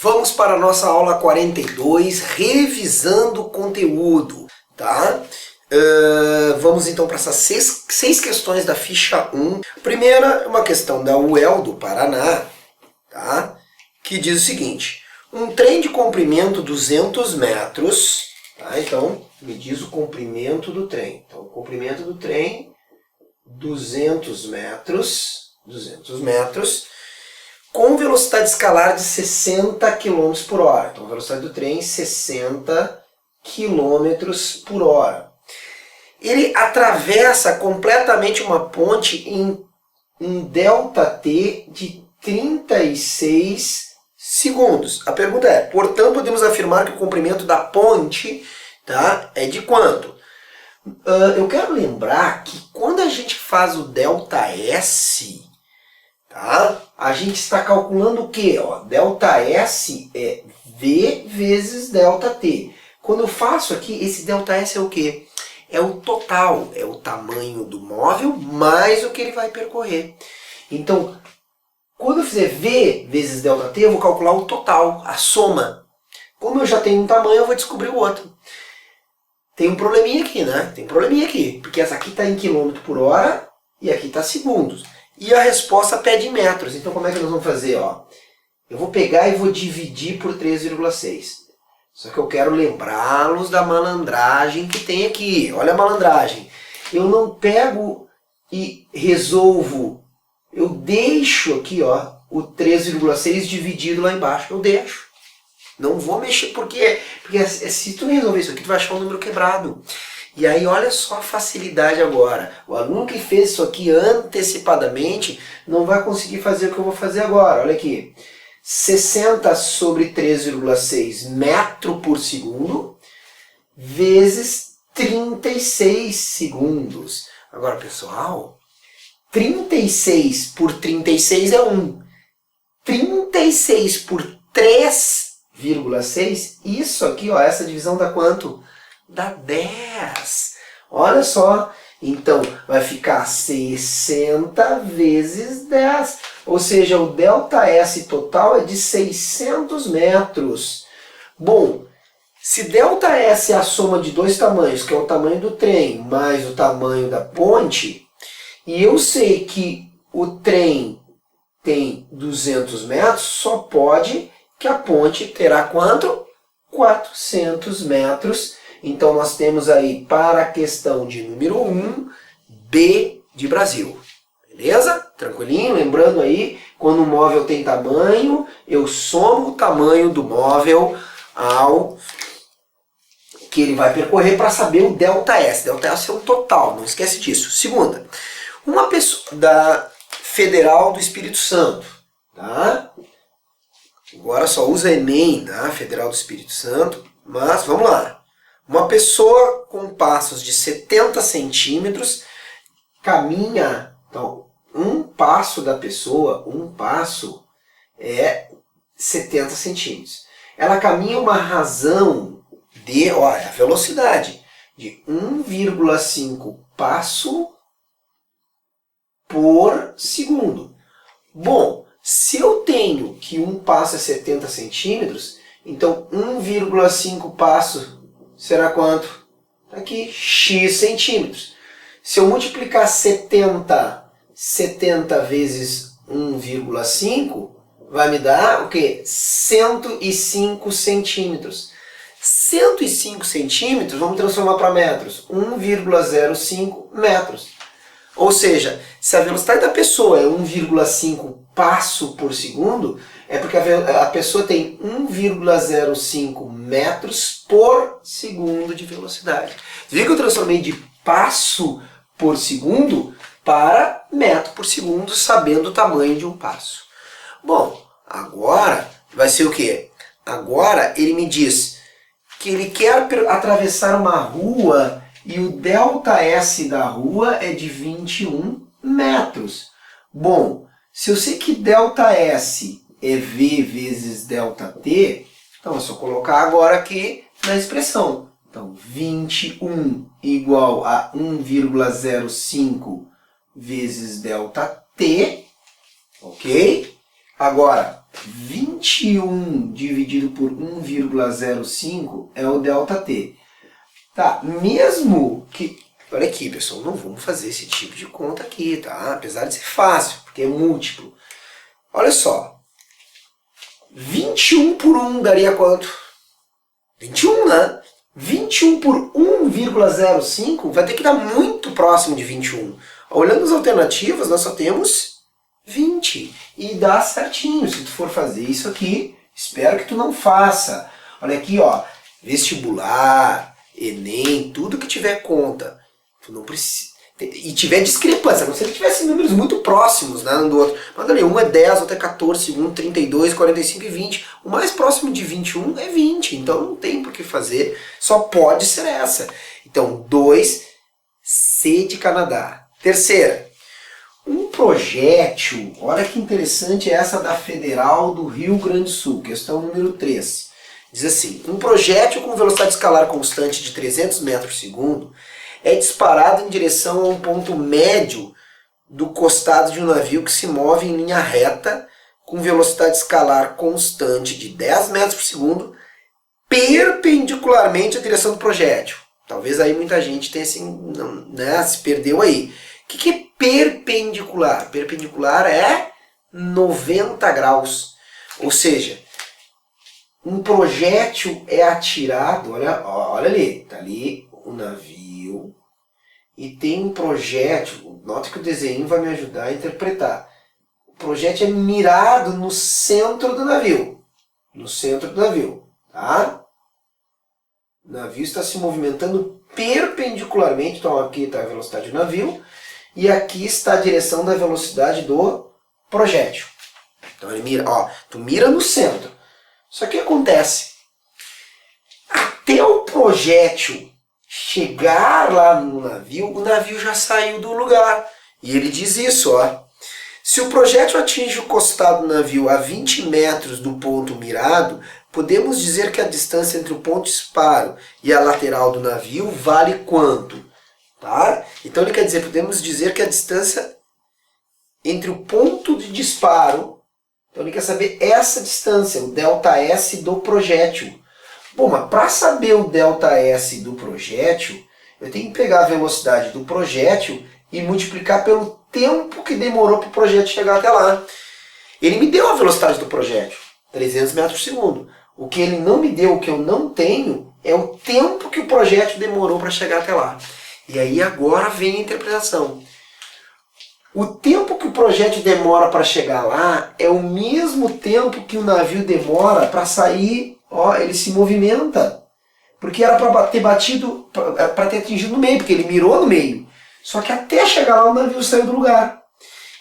Vamos para a nossa aula 42, revisando o conteúdo, tá? Vamos então para essas seis questões da ficha 1. A primeira é uma questão da UEL do Paraná, tá? Que diz o seguinte: um trem de comprimento 200 metros, tá? Então, me diz o comprimento do trem. Então, o comprimento do trem, 200 metros, com velocidade escalar de 60 km por hora. Então, a velocidade do trem, 60 km por hora. Ele atravessa completamente uma ponte em ΔT de 36 segundos. A pergunta é, portanto, podemos afirmar que o comprimento da ponte, tá, é de quanto? Eu quero lembrar que quando a gente faz o ΔS, tá, a gente está calculando o quê? Ó, ΔS é V vezes ΔT. Quando eu faço aqui, esse ΔS é o quê? É o total, é o tamanho do móvel mais o que ele vai percorrer. Então, quando eu fizer V vezes ΔT, eu vou calcular o total, a soma. Como eu já tenho um tamanho, eu vou descobrir o outro. Tem um probleminha aqui, né? Tem um probleminha aqui, porque essa aqui está em quilômetro por hora e aqui está segundos. E a resposta pede em metros. Então, como é que nós vamos fazer? Ó, eu vou pegar e vou dividir por 3,6. Só que eu quero lembrá-los da malandragem que tem aqui. Olha a malandragem. Eu não pego e resolvo. Eu deixo aqui, ó, o 3,6 dividido lá embaixo. Eu deixo. Não vou mexer. Porque se tu resolver isso aqui, tu vai achar um número quebrado. E aí, olha só a facilidade agora. O aluno que fez isso aqui antecipadamente não vai conseguir fazer o que eu vou fazer agora. Olha aqui. 60 sobre 3,6 metro por segundo vezes 36 segundos. Agora, pessoal, 36 por 36 é 1. 36 por 3,6, isso aqui, ó, essa divisão dá quanto? Dá 10. Olha só. Então, vai ficar 60 vezes 10. Ou seja, o ΔS total é de 600 metros. Bom, se ΔS é a soma de dois tamanhos, que é o tamanho do trem mais o tamanho da ponte, e eu sei que o trem tem 200 metros, só pode que a ponte terá quanto? 400 metros. Então, nós temos aí, para a questão de número 1, B de Brasil. Beleza? Tranquilinho? Lembrando aí, quando o móvel tem tamanho, eu somo o tamanho do móvel ao que ele vai percorrer para saber o ΔS. ΔS é um total, não esquece disso. Segunda, uma pessoa da Federal do Espírito Santo, tá? Agora só usa Enem, tá? Federal do Espírito Santo, mas vamos lá. Uma pessoa com passos de 70 centímetros caminha, então, um passo da pessoa, um passo é 70 centímetros. Ela caminha uma razão de, olha, a velocidade, de 1,5 passo por segundo. Bom, se eu tenho que um passo é 70 centímetros, então 1,5 passo será quanto? Aqui, x centímetros. Se eu multiplicar 70 vezes 1,5, vai me dar o quê? 105 centímetros. 105 centímetros, vamos transformar para metros. 1,05 metros. Ou seja, se a velocidade da pessoa é 1,5 passo por segundo, é porque a pessoa tem 1,05 metros por segundo de velocidade. Você viu que eu transformei de passo por segundo para metro por segundo, sabendo o tamanho de um passo. Bom, agora vai ser o quê? Agora ele me diz que ele quer atravessar uma rua e o ΔS da rua é de 21 metros. Bom, se eu sei que ΔS é V vezes ΔT, então é só colocar agora aqui na expressão. Então, 21 igual a 1,05 vezes ΔT, ok? Agora, 21 21 dividido por 1,05 é o ΔT. Tá, mesmo que... Olha aqui, pessoal, não vamos fazer esse tipo de conta aqui, tá? Apesar de ser fácil, porque é múltiplo. Olha só. 21 por 1 daria quanto? 21, né? 21 por 1,05 vai ter que dar muito próximo de 21. Olhando as alternativas, nós só temos 20. E dá certinho se tu for fazer isso aqui. Espero que tu não faça. Olha aqui, ó. Vestibular, Enem, tudo que tiver conta. Tu não precisa... E tiver discrepância, a não ser que tivesse números muito próximos, né, um do outro. Mas olha, um é 10, outro é 14, um 32, 45 e 20. O mais próximo de 21 é 20, então não tem por que fazer, só pode ser essa. Então, 2, C de Canadá. Terceira, um projétil, olha que interessante essa da Federal do Rio Grande do Sul, questão número 3. Diz assim, um projétil com velocidade escalar constante de 300 metros por segundo é disparado em direção a um ponto médio do costado de um navio que se move em linha reta com velocidade escalar constante de 10 metros por segundo perpendicularmente à direção do projétil. Talvez aí muita gente tenha se perdeu aí. O que é perpendicular? Perpendicular é 90 graus. Ou seja, um projétil é atirado, olha ali, tá ali o navio, e tem um projétil, nota que o desenho vai me ajudar a interpretar. O projétil é mirado no centro do navio. No centro do navio, tá? O navio está se movimentando perpendicularmente, então aqui está a velocidade do navio, e aqui está a direção da velocidade do projétil. Então ele mira, ó, tu mira no centro. Só que acontece, até o projétil chegar lá no navio, o navio já saiu do lugar. E ele diz isso, ó. Se o projétil atinge o costado do navio a 20 metros do ponto mirado, podemos dizer que a distância entre o ponto de disparo e a lateral do navio vale quanto? Tá? Então ele quer dizer, podemos dizer que a distância entre o ponto de disparo, então ele quer saber essa distância, o ΔS do projétil. Bom, mas para saber o ΔS do projétil, eu tenho que pegar a velocidade do projétil e multiplicar pelo tempo que demorou para o projétil chegar até lá. Ele me deu a velocidade do projétil, 300 metros por segundo. O que ele não me deu, o que eu não tenho, é o tempo que o projétil demorou para chegar até lá. E aí agora vem a interpretação. O tempo que o projétil demora para chegar lá é o mesmo tempo que o navio demora para sair. Ó, ele se movimenta, porque era para ter batido, para ter atingido no meio, porque ele mirou no meio. Só que até chegar lá o navio saiu do lugar.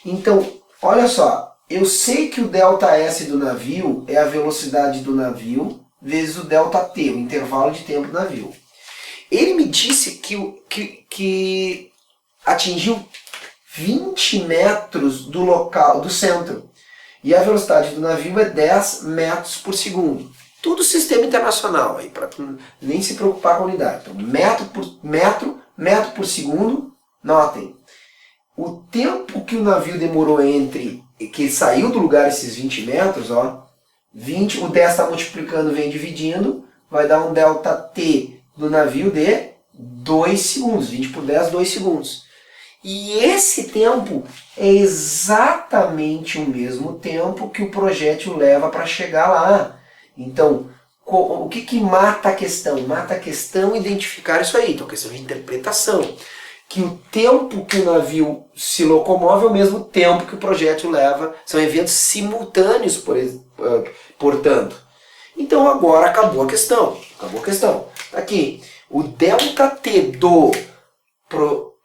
Então, olha só, eu sei que o ΔS do navio é a velocidade do navio vezes o ΔT, o intervalo de tempo do navio. Ele me disse que atingiu 20 metros do local, do centro. E a velocidade do navio é 10 metros por segundo. Tudo sistema internacional, aí para nem se preocupar com a unidade. Então, metro por segundo, notem. O tempo que o navio demorou entre que ele saiu do lugar esses 20 metros, ó, 20, o 10 está multiplicando, vem dividindo, vai dar um ΔT do navio de 2 segundos. 20 por 10, 2 segundos. E esse tempo é exatamente o mesmo tempo que o projétil leva para chegar lá. Então, o que mata a questão? Mata a questão identificar isso aí. Então, questão de interpretação. Que o tempo que o navio se locomove é o mesmo tempo que o projétil leva. São eventos simultâneos, portanto. Então, agora acabou a questão. Acabou a questão. Aqui, o ΔT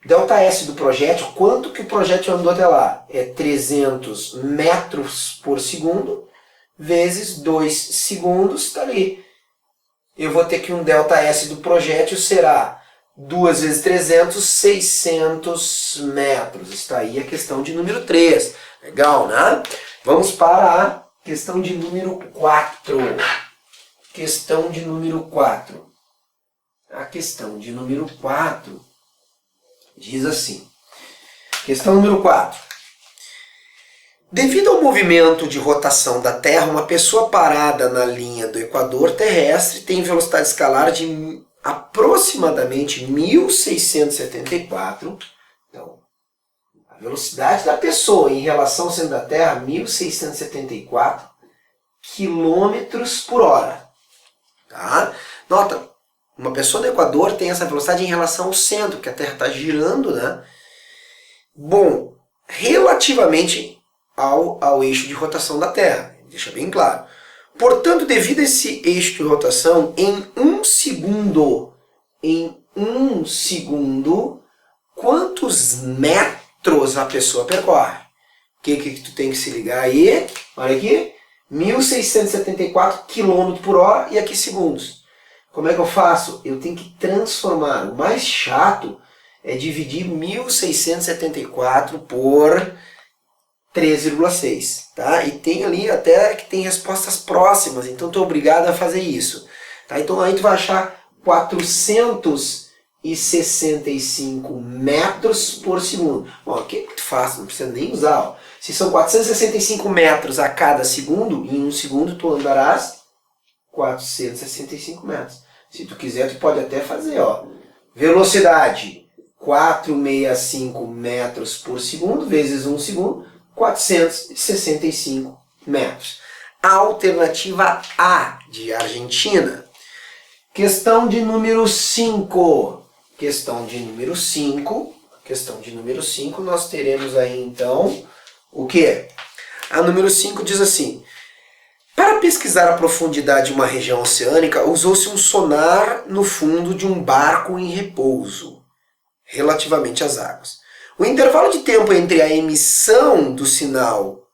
ΔS do projétil, quanto que o projétil andou até lá? É 300 metros por segundo. Vezes 2 segundos, está ali. Eu vou ter que um ΔS do projétil será 2 vezes 300, 600 metros. Está aí a questão de número 3. Legal, né? Vamos para a questão de número 4. Questão de número 4. A questão de número 4 diz assim. Questão número 4. Devido ao movimento de rotação da Terra, uma pessoa parada na linha do equador terrestre tem velocidade escalar de aproximadamente 1.674. Então, a velocidade da pessoa em relação ao centro da Terra, 1.674 quilômetros por hora. Tá? Nota, uma pessoa no equador tem essa velocidade em relação ao centro, porque a Terra está girando, né? Bom, relativamente ao eixo de rotação da Terra, deixa bem claro. Portanto, devido a esse eixo de rotação, em um segundo, quantos metros a pessoa percorre? O que tu tem que se ligar aí? Olha aqui, 1.674 km por hora e aqui segundos. Como é que eu faço? Eu tenho que transformar. O mais chato é dividir 1.674 por 3,6, tá? E tem ali até que tem respostas próximas, então tu é obrigado a fazer isso, tá? Então aí tu vai achar 465 metros por segundo. Bom, o que tu faz? Não precisa nem usar, ó. Se são 465 metros a cada segundo, em um segundo tu andarás 465 metros. Se tu quiser, tu pode até fazer, ó. Velocidade, 465 metros por segundo, vezes 1 segundo, 465 metros. A alternativa A, de Argentina. Questão de número 5. Questão de número 5, nós teremos aí então o quê? A número 5 diz assim: para pesquisar a profundidade de uma região oceânica, usou-se um sonar no fundo de um barco em repouso, relativamente às águas. O intervalo de tempo entre a emissão do sinal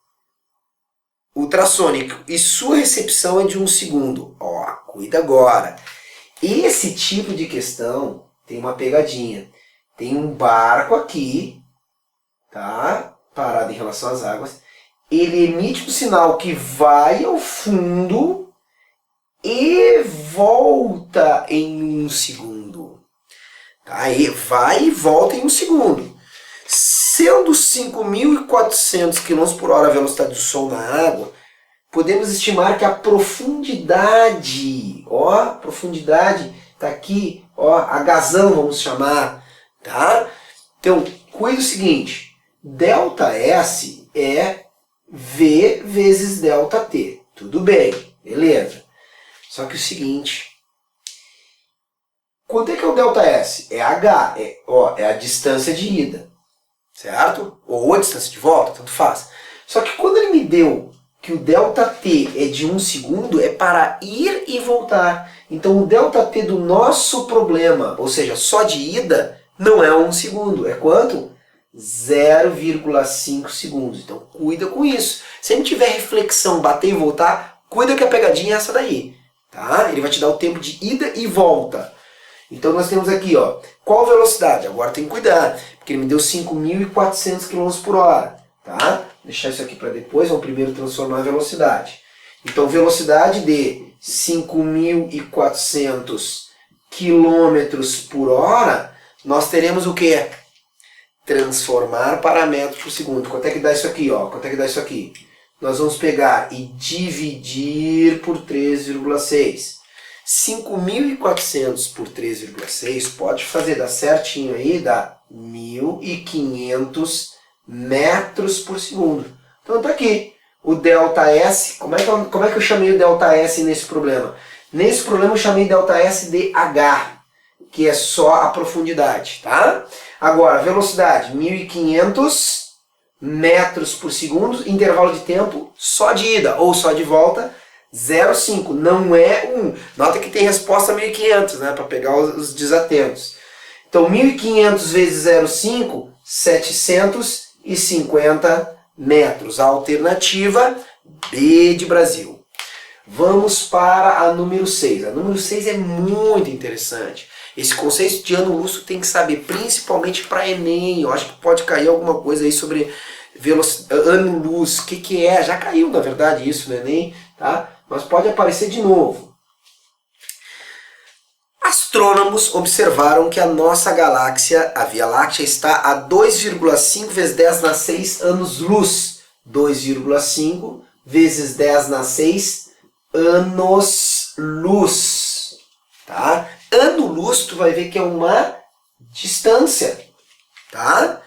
ultrassônico e sua recepção é de 1 segundo. Ó, cuida agora. Esse tipo de questão tem uma pegadinha. Tem um barco aqui, tá? Parado em relação às águas. Ele emite um sinal que vai ao fundo e volta em 1 segundo. Tá? E vai e volta em 1 segundo. Sendo 5.400 km por hora a velocidade do som na água, podemos estimar que a profundidade, ó, profundidade está aqui, ó, Hzão vamos chamar, tá? Então, cuida o seguinte, ΔS é V vezes ΔT, tudo bem, beleza. Só que o seguinte, quanto é que é o ΔS? É H, é a distância de ida, certo? Ou a distância de volta, tanto faz. Só que quando ele me deu que o ΔT é de 1 segundo, é para ir e voltar. Então o ΔT do nosso problema, ou seja, só de ida, não é 1 segundo. É quanto? 0,5 segundos. Então cuida com isso. Se ele tiver reflexão, bater e voltar, cuida que a pegadinha é essa daí. Tá? Ele vai te dar o tempo de ida e volta. Então nós temos aqui, ó, qual velocidade? Agora tem que cuidar, porque ele me deu 5.400 km por hora. Tá? Vou deixar isso aqui para depois, vamos primeiro transformar a velocidade. Então velocidade de 5.400 km por hora, nós teremos o quê? Transformar para metros por segundo. Quanto é que dá isso aqui? Ó? Quanto é que dá isso aqui? Nós vamos pegar e dividir por 3,6. 5.400 por 3,6, pode fazer, dá certinho aí, dá 1.500 metros por segundo. Então tá aqui, o ΔS, como é que eu chamei o ΔS nesse problema? Nesse problema eu chamei ΔS de H, que é só a profundidade, tá? Agora, velocidade, 1.500 metros por segundo, intervalo de tempo só de ida ou só de volta, 0,5, não é 1. Nota que tem resposta 1.500, né, para pegar os desatentos. Então, 1.500 vezes 0,5, 750 metros. A alternativa B de Brasil. Vamos para a número 6. A número 6 é muito interessante. Esse conceito de ano-luz tem que saber, principalmente para Enem. Eu acho que pode cair alguma coisa aí sobre ano-luz. O que é? Já caiu, na verdade, isso no Enem, tá? Mas pode aparecer de novo. Astrônomos observaram que a nossa galáxia, a Via Láctea, está a 2,5 vezes 10 na 6 anos-luz 2,5 vezes 10 na 6 anos-luz. Tá? Ano-luz, tu vai ver que é uma distância, tá?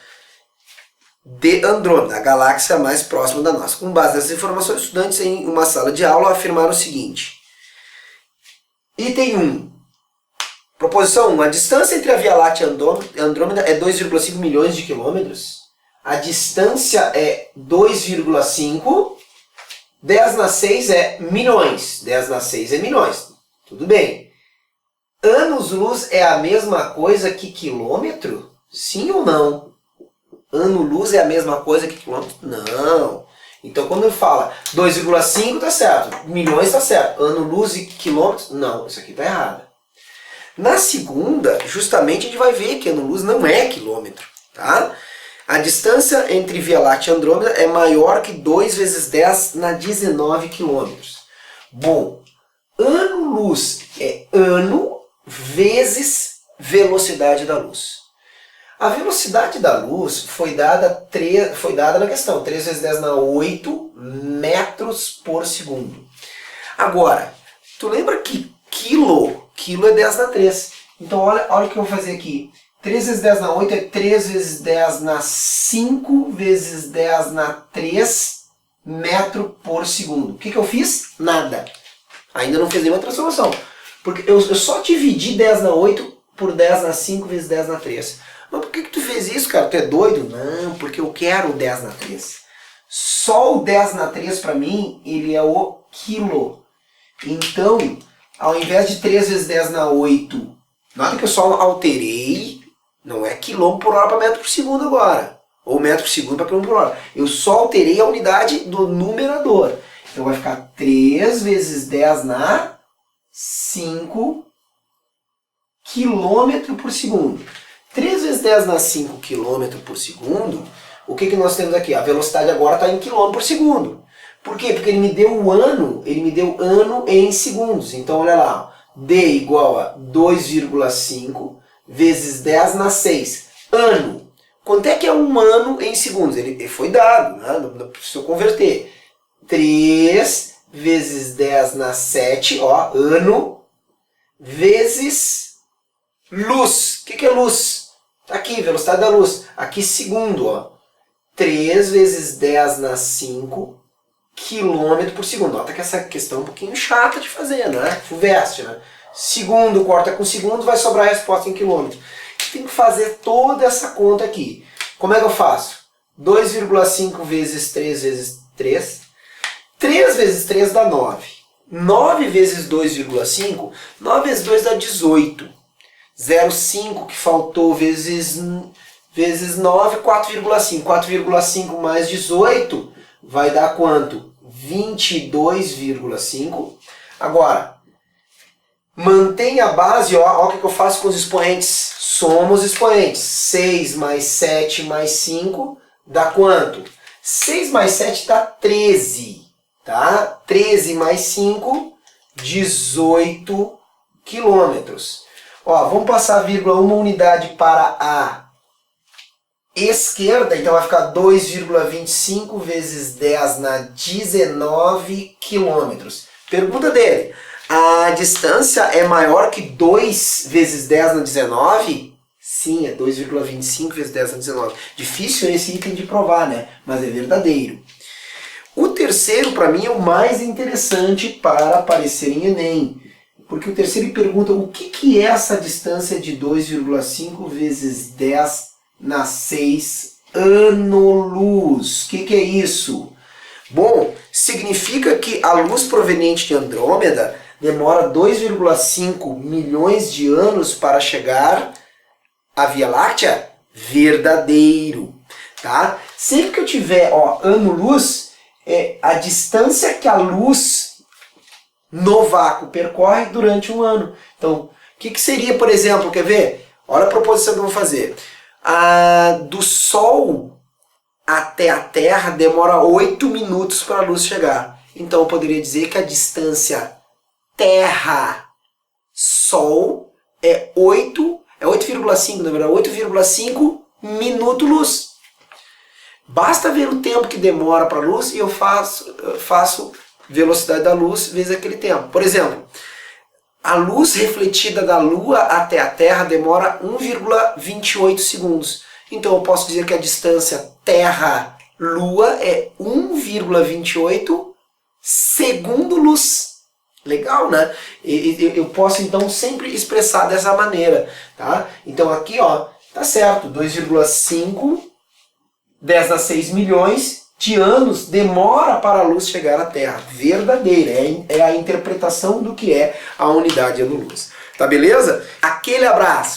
De Andrômeda, a galáxia mais próxima da nossa. Com base nessas informações, estudantes em uma sala de aula afirmaram o seguinte. Item 1. Proposição 1. A distância entre a Via Láctea e Andrômeda é 2,5 milhões de quilômetros. A distância é 2,5. 10 na 6 é milhões. 10 na 6 é milhões. Tudo bem. Anos-luz é a mesma coisa que quilômetro? Sim ou não? Ano-luz é a mesma coisa que quilômetro? Não. Então, quando ele fala 2,5 tá certo, milhões tá certo, ano-luz e quilômetros, não, isso aqui tá errado. Na segunda, justamente a gente vai ver que ano-luz não é quilômetro, tá? A distância entre Via Láctea e Andrômeda é maior que 2 vezes 10 na 19 quilômetros. Bom, ano-luz é ano vezes velocidade da luz. A velocidade da luz foi dada na questão, 3 vezes 10 na 8 metros por segundo. Agora, tu lembra que quilo é 10 na 3. Então olha o que eu vou fazer aqui. 3 vezes 10 na 8 é 3 vezes 10 na 5 vezes 10 na 3 metro por segundo. O que eu fiz? Nada. Ainda não fiz nenhuma transformação. Porque eu só dividi 10 na 8 por 10 na 5 vezes 10 na 3. Mas por que tu fez isso, cara? Tu é doido? Não, porque eu quero o 10 na 3. Só o 10 na 3 para mim, ele é o quilo. Então, ao invés de 3 vezes 10 na 8, nota que eu só alterei, não é quilômetro por hora para metro por segundo agora. Ou metro por segundo para quilômetro por hora. Eu só alterei a unidade do numerador. Então vai ficar 3 vezes 10 na 5 quilômetro por segundo. 3 vezes 10 na 5 km por segundo, o que nós temos aqui? A velocidade agora está em quilômetro por segundo. Por quê? Porque ele me deu o ano, em segundos. Então olha lá, D igual a 2,5 vezes 10 na 6. Ano. Quanto é que é um ano em segundos? Ele foi dado, né? Não preciso converter. 3 vezes 10 na 7, ó, ano, vezes luz. O que é luz? Aqui, velocidade da luz. Aqui, segundo, ó. 3 vezes 10 na 5 km por segundo. Nota que essa questão é um pouquinho chata de fazer, né? Fuveste, né? Segundo, corta com segundo, vai sobrar a resposta em quilômetro. Tem que fazer toda essa conta aqui. Como é que eu faço? 2,5 vezes 3 vezes 3. 3 vezes 3 dá 9. 9 vezes 2,5, 9 vezes 2 dá 18. 0,5 que faltou vezes 9, 4,5. 4,5 mais 18 vai dar quanto? 22,5. Agora, mantém a base, ó, o que eu faço com os expoentes? Somo os expoentes. 6 mais 7 mais 5 dá quanto? 6 mais 7 dá 13. Tá? 13 mais 5, 18 quilômetros. Ó, vamos passar a vírgula uma unidade para a esquerda, então vai ficar 2,25 vezes 10 na 19 quilômetros. Pergunta dele, a distância é maior que 2 vezes 10 na 19? Sim, é 2,25 vezes 10 na 19. Difícil esse item de provar, né? Mas é verdadeiro. O terceiro, para mim, é o mais interessante para aparecer em Enem. Porque o terceiro pergunta o que é essa distância de 2,5 vezes 10 na 6 ano-luz. O que é isso? Bom, significa que a luz proveniente de Andrômeda demora 2,5 milhões de anos para chegar à Via Láctea? Verdadeiro. Tá? Sempre que eu tiver ano-luz, é a distância que a luz no vácuo percorre durante um ano. Então, o que seria, por exemplo, quer ver? Olha a proposição que eu vou fazer. Do Sol até a Terra demora 8 minutos para a luz chegar. Então, eu poderia dizer que a distância Terra-Sol é 8,5, na verdade, 8,5 minuto-luz. Basta ver o tempo que demora para a luz e eu faço velocidade da luz vezes aquele tempo. Por exemplo, a luz refletida da Lua até a Terra demora 1,28 segundos. Então eu posso dizer que a distância Terra-Lua é 1,28 segundo-luz. Legal, né? Eu posso então sempre expressar dessa maneira, tá? Então aqui, ó, tá certo, 2,5 10 a 6 milhões de anos demora para a luz chegar à Terra. Verdadeira, é a interpretação do que é a unidade ano-luz. Tá beleza? Aquele abraço!